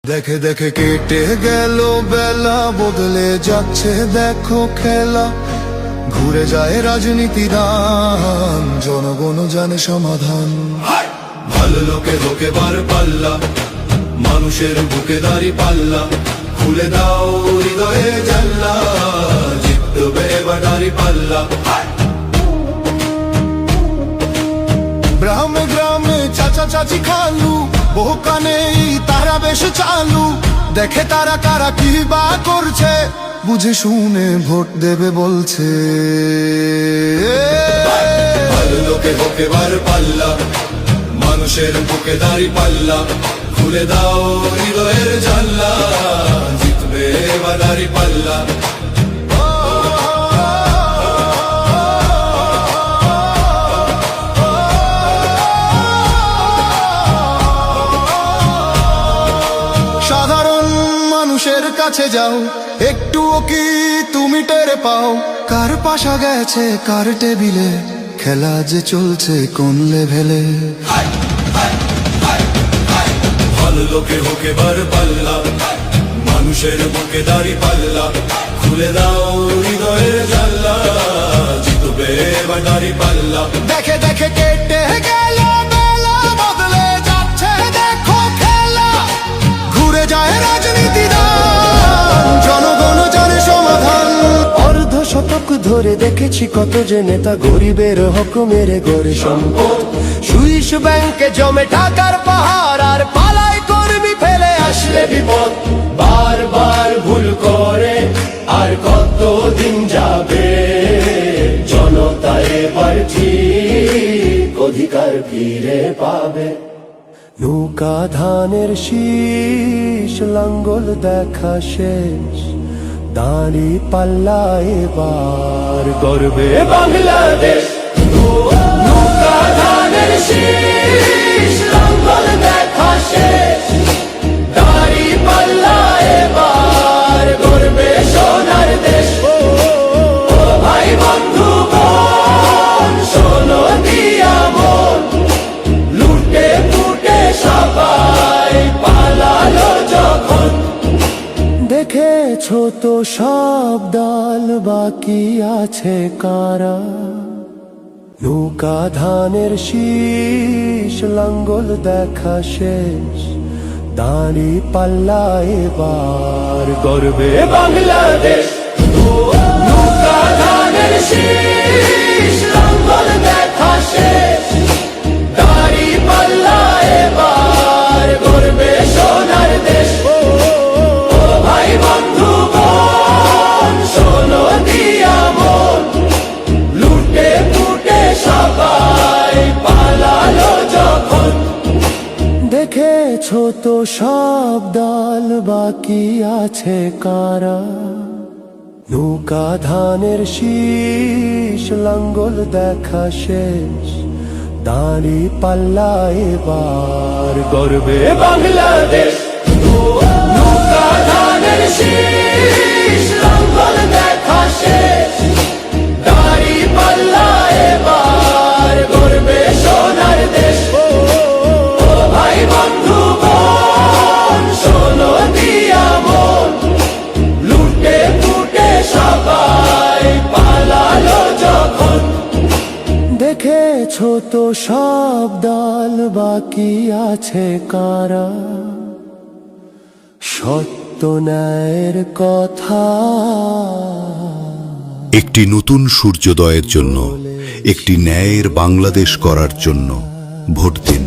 দেখে দেখে কেটে গেল বেলা, বদলে যাচ্ছে দেখো খেলা। ঘুরে যায় রাজনীতি রান, জনগণ জানে সমাধান। ভালো লোকে হোকে বার পাল্লা, মানুষের বুকে দাঁড়ি পাল্লা। খুলে দাও হৃদয়ে জানলা, জিতবে এবার দাঁড়ি পাল্লা। গ্রামে গ্রামে চাচা চাচি খালু, বহু কানে তারা বেশ চালু। দেখে তারা কারা কি বা করছে, বুঝে শুনে ভোট দেবে বলছে। ভালো লোকে হোকে বার পাল্লা, মানুষের বুকে দাঁড়ি পাল্লা। খুলে দাও হৃদয়ের জানলা, জিতবে এবার দাঁড়ি পাল্লা। সাধারণ মানুষের কাছে যাও, একটুও কি তুমি টের পাও? কার পাশা গেছে কার টেবিলে, খেলা যে চলছে কোন লেভেলে। ভালো লোকে হোকে বার পাল্লা, মানুষের বুকে দাঁড়ি পাল্লা। খুলে দাও হৃদয়ের জানলা, জিতবে এবার দাঁড়ি পাল্লা। দেখে দেখে কেটে গেল বেলা, বদলে যাচ্ছে দেখো খেলা। ঘুরে যায় রাজনীতি দান, জনগণ জানে সমাধান। অর্ধ শতক ধরে দেখেছি কত যে নেতা গরিবের হক মেরে গড়ে সম্পদ। সুইস ব্যাংকে জমে টাকার পাহাড়, আর পালায় কর্মী ফেলে আসলে বিপদ। বারবার ভুল করে আর কতদিন যাবে, জনতা এবার ঠিক অধিকার ফিরে পাবে। নৌকা ধানের শীষ, লাঙ্গল দেখা শেষ, দাঁড়ি পাল্লা এবার গর্বে বাংলাদেশ। নৌকা ধানের শীষ, লাঙ্গল দেখা শেষ, দাঁড়ি পাল্লা এবার গর্বে সোনার দেশ। ও ভাই বন্ধু বোন, শোনো দিয়া মন, লুটে পুটে সবাই পালালো যখন। দেখেছো তো সব দল, বাকি আছে কারা? নৌকা ধানের শীষ, লাঙ্গল দেখা শেষ, দাঁড়ি পাল্লা এবার গর্বে বাংলাদেশ। নৌকা ধানের শীষ, লাঙ্গল দেখা শেষ, দাঁড়ি পাল্লা এবার গর্বে সোনার দেশ। ভাই বন্ধু বোন, শোনো দিয়া মন, লুটে পুটে সবাই পালালো যখন। দেখেছো তো সব দল, বাকি আছে কারা? নৌকা ধানের শীষ, লাঙ্গল দেখা শেষ, দাঁড়ি পাল্লা এবার গর্বে বাংলাদেশ। নৌকা ধানের শীষ, লাঙ্গল দেখা শেষ, দাঁড়ি পাল্লা এবার গর্বে সোনার দেশ। ভাই বন্ধু বোন, শোনো দিয়া মন, লুটে পুটে সবাই পালালো যখন। দেখেছো তো সব দল, বাকি আছে কারা? সত্য ন্যায়ের কথা। একটি নতুন সূর্যোদয়ের জন্য, একটি ন্যায়ের বাংলাদেশ করার জন্য ভোট দিন।